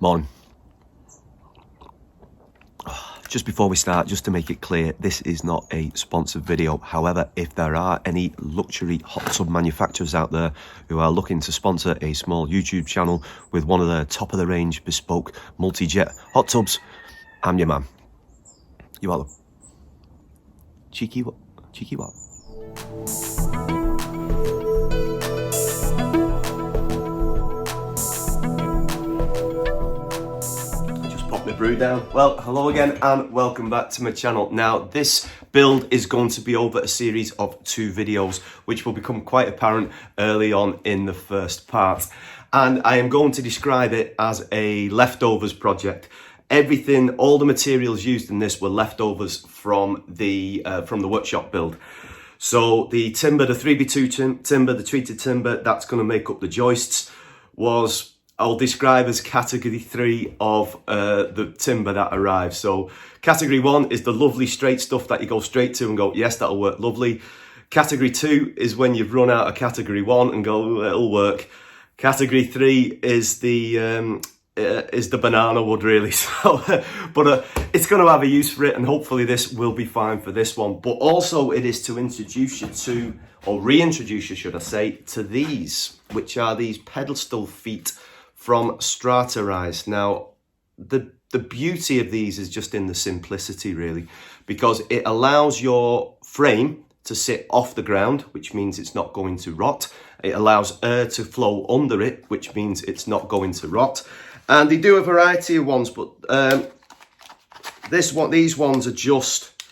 Morning. Just before we start, just to make it clear, this is not a sponsored video. However, if there are any luxury hot tub manufacturers out there who are looking to sponsor a small YouTube channel with one of the top of the range bespoke multi-jet hot tubs, I'm your man. You are. Cheeky what? Cheeky what? My brew down. Well, hello again and welcome back to my channel. Now, this build is going to be over a series of 2 videos, which will become quite apparent early on in the first part. And I am going to describe it as a leftovers project. Everything, all the materials used in this were leftovers from the workshop build. So the timber, the 3x2 timber, the treated timber, that's going to make up the joists, I'll describe as category 3 of the timber that arrives. So category 1 is the lovely straight stuff that you go straight to and go, yes, that'll work lovely. Category 2 is when you've run out of category 1 and go, it'll work. Category 3 is the banana wood, really. So, but it's going to have a use for it, and hopefully this will be fine for this one. But also it is to introduce you to, or reintroduce you, should I say, to these, which are these pedestal feet from StrataRise. Now, the beauty of these is just in the simplicity, really, because it allows your frame to sit off the ground, which means it's not going to rot. It allows air to flow under it, which means it's not going to rot. And they do a variety of ones, but these ones are just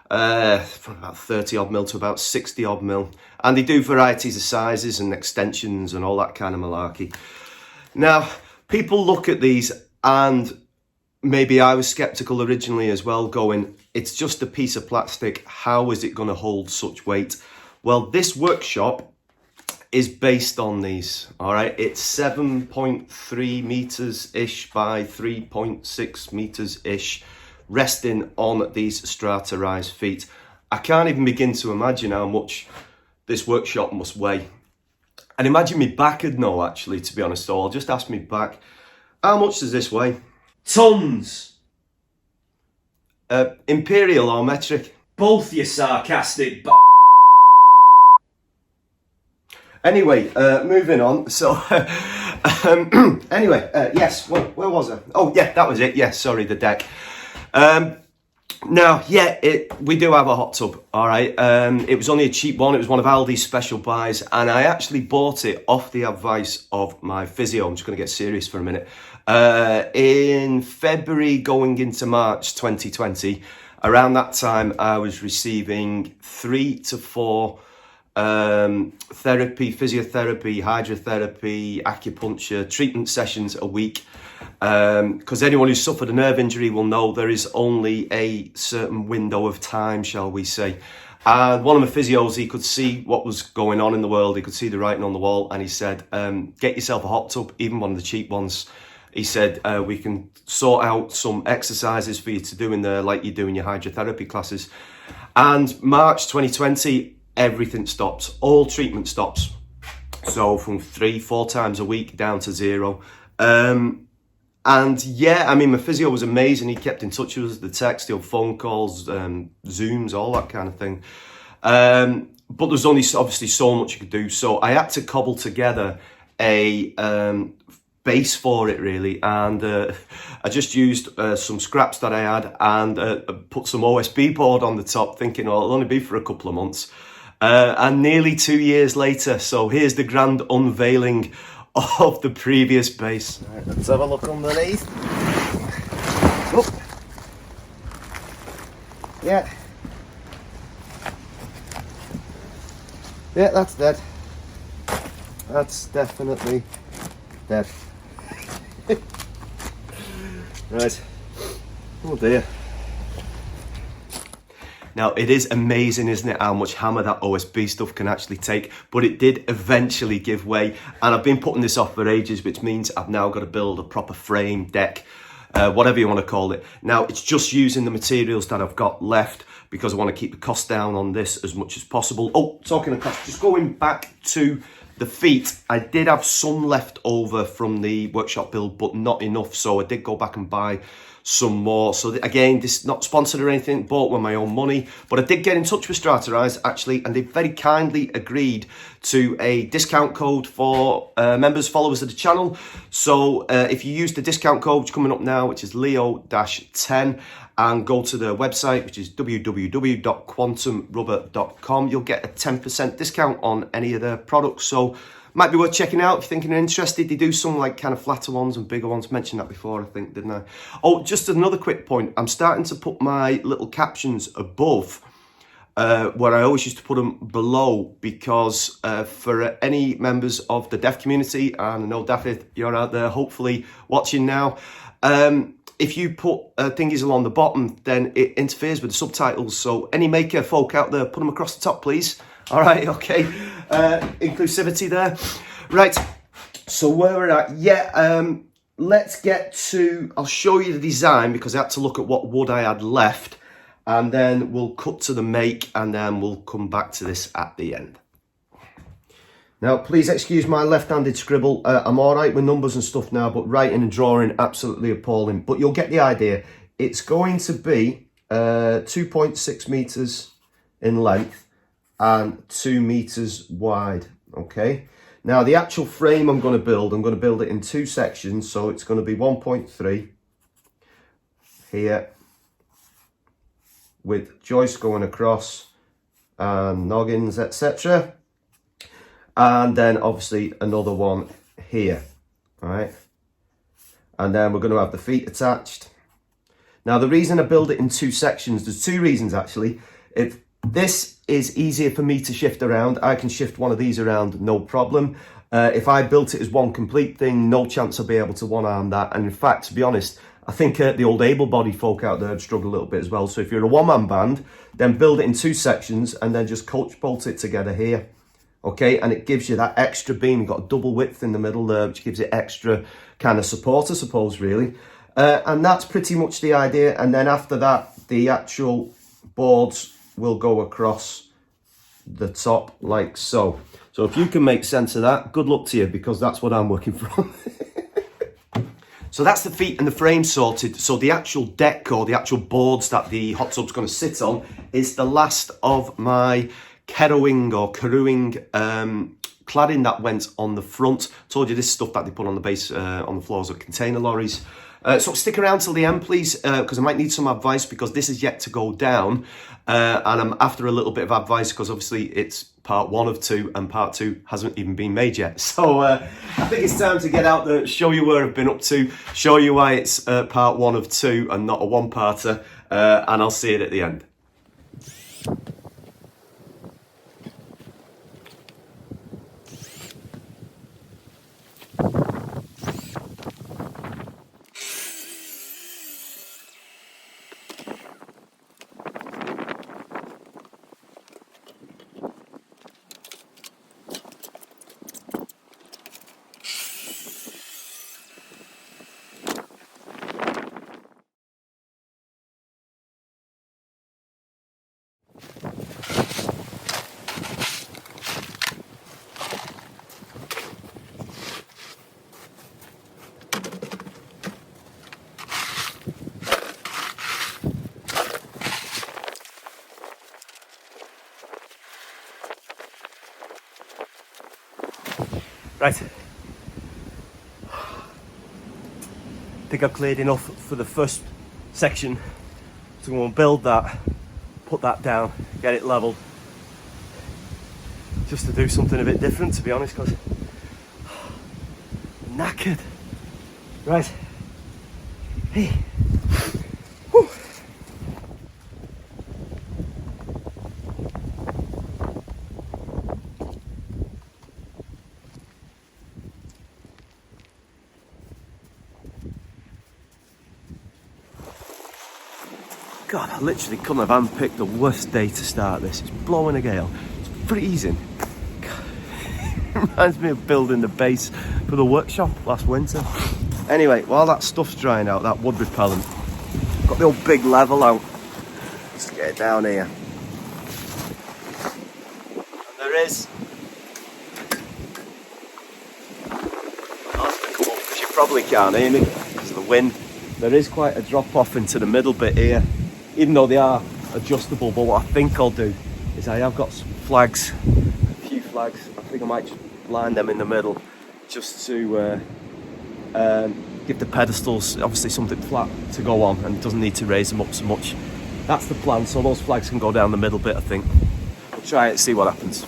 from about 30 odd mil to about 60 odd mil. And they do varieties of sizes and extensions and all that kind of malarkey. Now, people look at these, and maybe I was skeptical originally as well, going, it's just a piece of plastic, how is it going to hold such weight? Well, this workshop is based on these, all right? It's 7.3 meters-ish by 3.6 meters-ish, resting on these StrataRise feet. I can't even begin to imagine how much this workshop must weigh. And imagine me back would know, actually, to be honest. So I'll just ask me back, how much does this weigh? Tons. Imperial or metric? Both, you sarcastic Anyway, moving on. So, anyway, yes, where was I? Oh, yeah, that was it. Yes, sorry, the deck. Now, yeah, we do have a hot tub, all right? It was only a cheap one. It was one of Aldi's special buys, and I actually bought it off the advice of my physio. I'm just going to get serious for a minute. In February going into March 2020, around that time, I was receiving 3 to 4 therapy, physiotherapy, hydrotherapy, acupuncture, treatment sessions a week. Because anyone who's suffered a nerve injury will know there is only a certain window of time, shall we say. And one of my physios, he could see what was going on in the world. He could see the writing on the wall, and he said, get yourself a hot tub, even one of the cheap ones. He said, we can sort out some exercises for you to do in there like you do in your hydrotherapy classes. And March 2020, everything stops. All treatment stops. So from 3-4 times a week down to 0. And yeah, I mean, my physio was amazing. He kept in touch with us, the text, the phone calls, Zooms, all that kind of thing. But there's only obviously so much you could do. So I had to cobble together a base for it, really. And I just used some scraps that I had and put some OSB board on the top, thinking, oh, it'll only be for a couple of months. And nearly 2 years later, so here's the grand unveiling of the previous base. Right, let's have a look underneath. Oh. Yeah. Yeah, that's dead. That's definitely dead. Right. Oh dear. Now, it is amazing, isn't it, how much hammer that OSB stuff can actually take, but it did eventually give way, and I've been putting this off for ages, which means I've now got to build a proper frame, deck, whatever you want to call it. Now, it's just using the materials that I've got left, because I want to keep the cost down on this as much as possible. Oh, talking of cost, just going back to The feet, I did have some left over from the workshop build, but not enough, so I did go back and buy some more. So again, this is not sponsored or anything, bought with my own money, but I did get in touch with StrataRise actually, and they very kindly agreed to a discount code for members, followers of the channel. So if you use the discount code, which is coming up now, which is Leo-10, and go to the website, which is www.quantumrubber.com, you'll get a 10% discount on any of their products. So might be worth checking out if you're thinking you're interested. They do some like kind of flatter ones and bigger ones. Mentioned that before, I think, didn't I? Oh, just another quick point. I'm starting to put my little captions above where I always used to put them below, because for any members of the deaf community, and I know Daffy, you're out there hopefully watching now, if you put thingies along the bottom, then it interferes with the subtitles. So any maker folk out there, put them across the top, please. All right, okay. Inclusivity there. Right, so where we're at, yeah, let's get to, I'll show you the design because I had to look at what wood I had left, and then we'll cut to the make, and then we'll come back to this at the end. Now, please excuse my left-handed scribble. I'm all right with numbers and stuff now, but writing and drawing, absolutely appalling. But you'll get the idea. It's going to be 2.6 meters in length and 2 meters wide, okay? Now, the actual frame I'm going to build it in 2 sections. So it's going to be 1.3 here with joists going across and noggins, etc. And then obviously another one here, all right? And then we're going to have the feet attached. Now, the reason I build it in 2 sections, there's 2 reasons actually. If this is easier for me to shift around, I can shift one of these around, no problem. If I built it as one complete thing, no chance I'll be able to one-arm that. And in fact, to be honest, I think the old able-bodied folk out there would struggle a little bit as well. So if you're a one-man band, then build it in 2 sections and then just coach bolt it together here. Okay, and it gives you that extra beam. You've got a double width in the middle there, which gives it extra kind of support, I suppose, really. And that's pretty much the idea. And then after that, the actual boards will go across the top like so. So if you can make sense of that, good luck to you, because that's what I'm working from. So that's the feet and the frame sorted. So the actual deck, or the actual boards that the hot tub's going to sit on, is the last of my kerrowing cladding that went on the front. Told you this stuff that they put on the base, on the floors of container lorries. So stick around till the end, please, because I might need some advice, because this is yet to go down. And I'm after a little bit of advice, because obviously it's part 1 of 2 and part 2 hasn't even been made yet. So I think it's time to get out there, show you where I've been up to, show you why it's part 1 of 2 and not a one-parter, and I'll see it at the end. Right, I think I've cleared enough for the first section to go and build that, put that down, get it leveled, just to do something a bit different, to be honest, because I'm knackered. Right, hey. Whew. God, I literally couldn't have handpicked the worst day to start this. It's blowing a gale. It's freezing. God. It reminds me of building the base for the workshop last winter. Anyway, while that stuff's drying out, that wood repellent, got the old big level out. Let's get it down here. And there is probably can't hear me because of the wind. There is quite a drop off into the middle bit here, even though they are adjustable. But what I think I'll do is I have got some flags, a few flags. I think I might just line them in the middle just to give the pedestals obviously something flat to go on, and it doesn't need to raise them up so much. That's the plan, so those flags can go down the middle bit, I think. We'll try it and see what happens.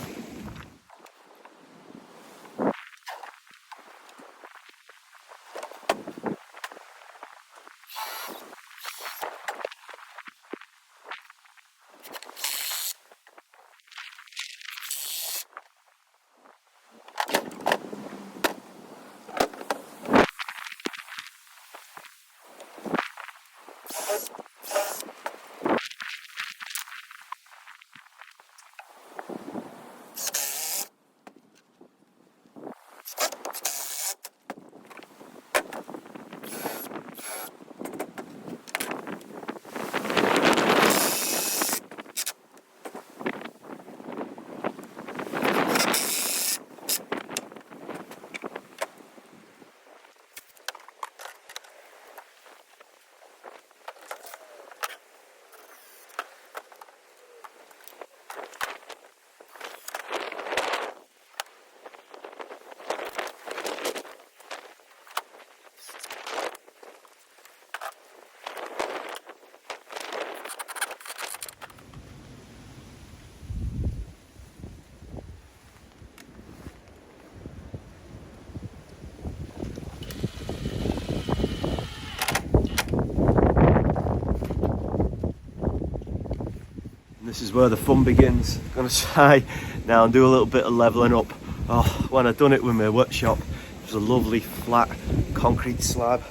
This is where the fun begins. I'm going to try now and do a little bit of levelling up. Oh, when I done it with my workshop, it was a lovely flat concrete slab.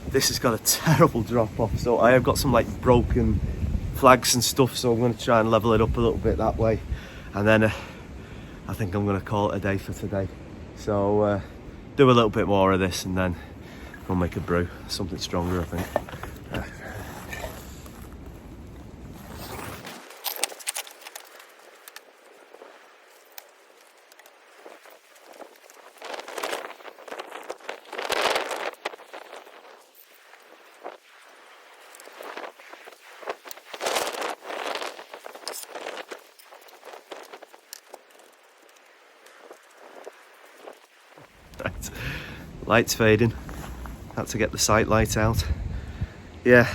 This has got a terrible drop off, so I have got some like broken flags and stuff, so I'm going to try and level it up a little bit that way, and then I think I'm going to call it a day for today. So do a little bit more of this and then we'll make a brew, something stronger I think. Right. Light's fading. Had to get the sight light out. Yeah,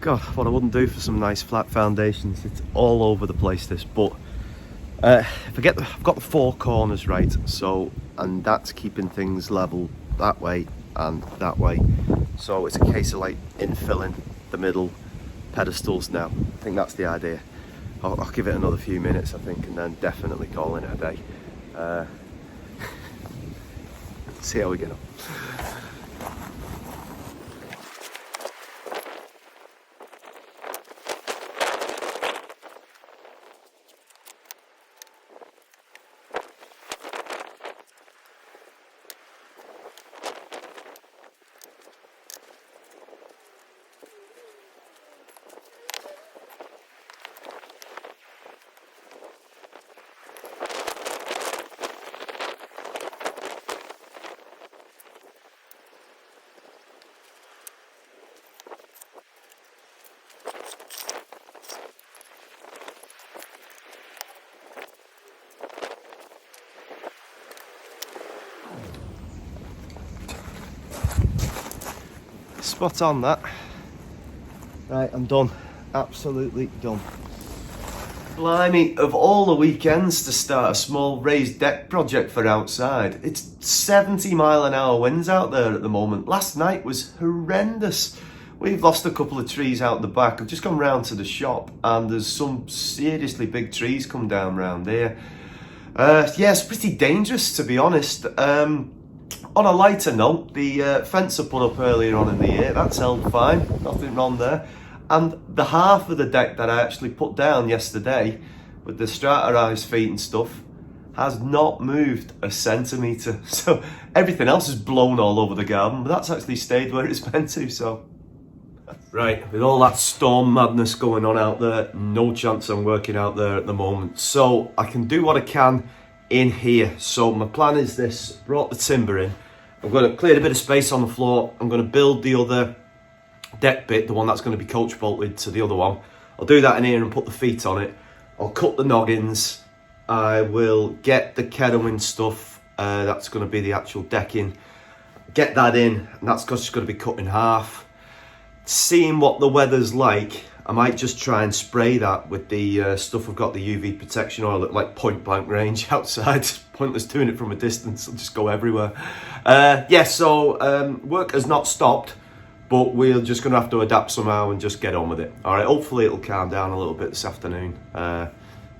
God, what I wouldn't do for some nice flat foundations. It's all over the place this, but if I get I've got the four corners right, so, and that's keeping things level that way and that way. So it's a case of like infilling the middle pedestals now. I think that's the idea. I'll give it another few minutes I think, and then definitely calling it a day. See how we get on. Spot on that. Right, I'm done. Absolutely done. Blimey, of all the weekends to start a small raised deck project for outside, it's 70-mile-an-hour winds out there at the moment. Last night was horrendous. We've lost a couple of trees out the back. I've just gone round to the shop and there's some seriously big trees come down round here. Yeah, it's pretty dangerous to be honest. On a lighter note, the fence I put up earlier on in the year, that's held fine, nothing wrong there. And the half of the deck that I actually put down yesterday with the StrataRise feet and stuff has not moved a centimetre. So everything else is blown all over the garden, but that's actually stayed where it's meant to, so. Right, with all that storm madness going on out there, no chance I'm working out there at the moment. So I can do what I can in here. So my plan is this: brought the timber in, I'm going to clear a bit of space on the floor. I'm going to build the other deck bit, the one that's going to be coach bolted to the other one. I'll do that in here and put the feet on it. I'll cut the noggins. I will get the Kedowin stuff, that's going to be the actual decking. Get that in, and that's just going to be cut in half. Seeing what the weather's like, I might just try and spray that with the stuff I've got, the UV protection oil at like point blank range outside. It's pointless doing it from a distance, it'll just go everywhere. Yeah, so work has not stopped, but we're just going to have to adapt somehow and just get on with it. All right, hopefully it'll calm down a little bit this afternoon.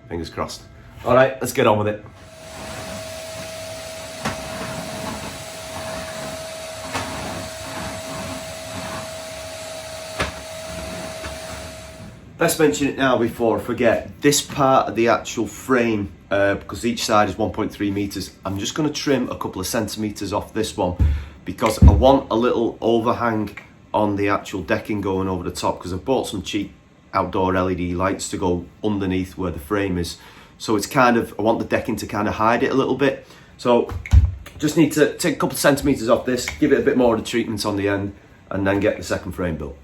Fingers crossed. All right, let's get on with it. Let's mention it now before I forget. This part of the actual frame, because each side is 1.3 meters, I'm just going to trim a couple of centimeters off this one because I want a little overhang on the actual decking going over the top, because I've bought some cheap outdoor LED lights to go underneath where the frame is. So it's kind of, I want the decking to kind of hide it a little bit. So just need to take a couple of centimeters off this, give it a bit more of the treatment on the end, and then get the second frame built.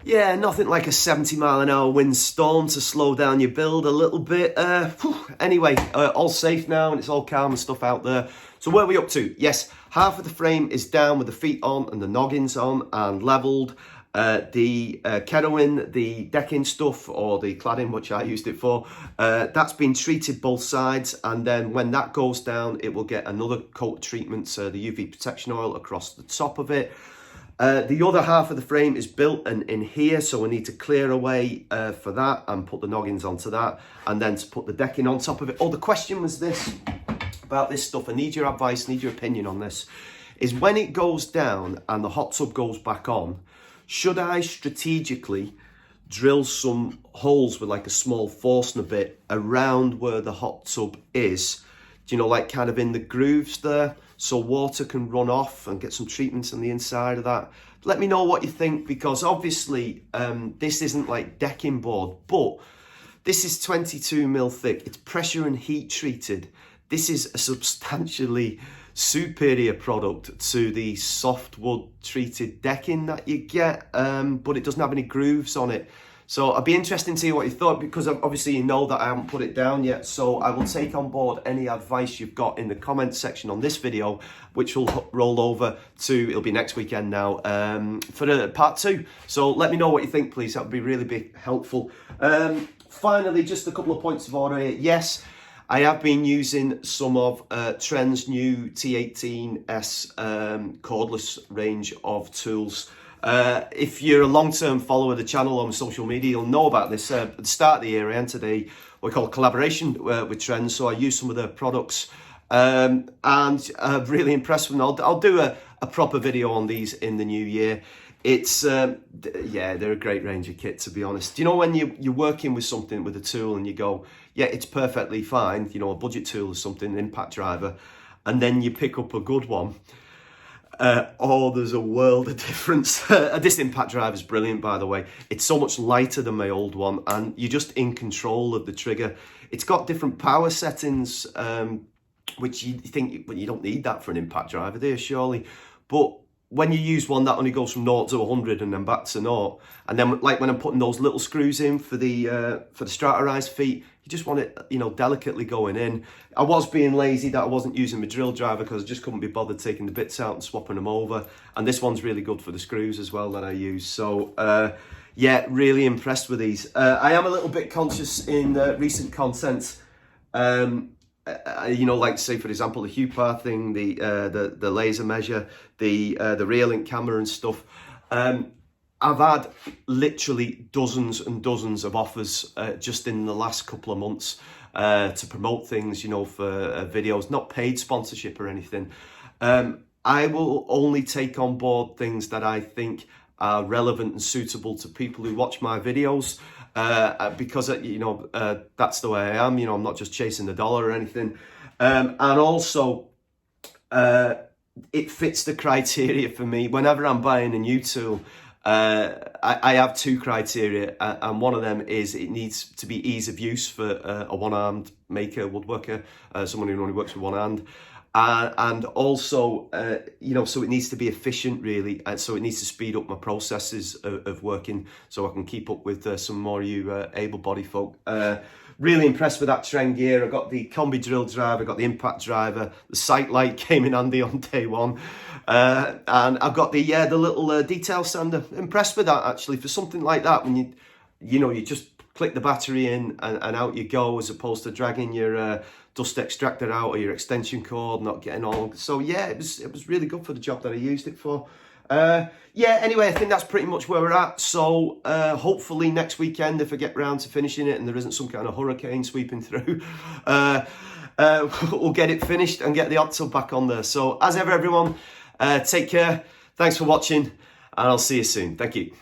Yeah, nothing like a 70-mile-an-hour windstorm to slow down your build a little bit. Anyway, all safe now and it's all calm and stuff out there. So where are we up to? Yes, half of the frame is down with the feet on and the noggins on and levelled. The kerowin, the decking stuff, or the cladding, which I used it for, that's been treated both sides, and then when that goes down, it will get another coat of treatment, the UV protection oil across the top of it. The other half of the frame is built and in here, so we need to clear away for that and put the noggins onto that, and then to put the decking on top of it. Oh, the question was this, about this stuff, I need your advice, need your opinion on this, is when it goes down and the hot tub goes back on, should I strategically drill some holes with like a small Forstner bit around where the hot tub is, you know, like kind of in the grooves there, so water can run off and get some treatments on the inside of that? Let me know what you think, because obviously this isn't like decking board, but this is 22mm thick. It's pressure and heat treated. This is a substantially superior product to the softwood treated decking that you get, but it doesn't have any grooves on it. So I'd be interested to see what you thought, because obviously you know that I haven't put it down yet. So I will take on board any advice you've got in the comments section on this video, which will roll over to, it'll be next weekend now, for part 2. So let me know what you think, please. That would be really helpful. Finally, just a couple of points of order here. Yes, I have been using some of Trend's new T18S cordless range of tools. If you're a long-term follower of the channel on social media, you'll know about this. At the start of the year, I entered what we call a collaboration with Trend, so I used some of their products, and I'm really impressed with them. I'll do a proper video on these in the new year. It's yeah, they're a great range of kit, to be honest. You know, when you're working with something, with a tool, and you go, yeah, it's perfectly fine, you know, a budget tool or something, an impact driver, and then you pick up a good one. Oh, there's a world of difference. This impact driver is brilliant, by the way. It's so much lighter than my old one, and you're just in control of the trigger. It's got different power settings, which you think, well, you don't need that for an impact driver, do you, surely? But when you use one that only goes from 0 to 100 and then back to 0, and then like when I'm putting those little screws in for the StrataRise feet, you just want it, you know, delicately going in. I was being lazy that I wasn't using my drill driver because I just couldn't be bothered taking the bits out and swapping them over. And this one's really good for the screws as well that I use. So yeah, really impressed with these. I am a little bit conscious in recent content. You know, like say for example the HuPar thing, the laser measure, the rear link camera and stuff. I've had literally dozens and dozens of offers just in the last couple of months to promote things, you know, for videos, not paid sponsorship or anything. I will only take on board things that I think are relevant and suitable to people who watch my videos. Because you know, that's the way I am. You know, I'm not just chasing the dollar or anything, and also it fits the criteria for me. Whenever I'm buying a new tool, I have two criteria, and one of them is it needs to be ease of use for a one-armed maker, woodworker, someone who only works with one hand. And also, you know, so it needs to be efficient, really. And so it needs to speed up my processes of working so I can keep up with some more of you able-bodied folk. Really impressed with that Trend gear. I got the Combi drill driver, I got the impact driver, the sight light came in handy on day one. And I've got the little detail sander. Impressed with that, actually, for something like that, when you know, you just click the battery in and out you go, as opposed to dragging your dust extractor out or your extension cord, not getting all. So yeah, it was really good for the job that I used it for. Yeah, anyway, I think that's pretty much where we're at. So hopefully next weekend, if I get round to finishing it and there isn't some kind of hurricane sweeping through, we'll get it finished and get the hot tub back on there. So as ever, everyone, take care. Thanks for watching, and I'll see you soon. Thank you.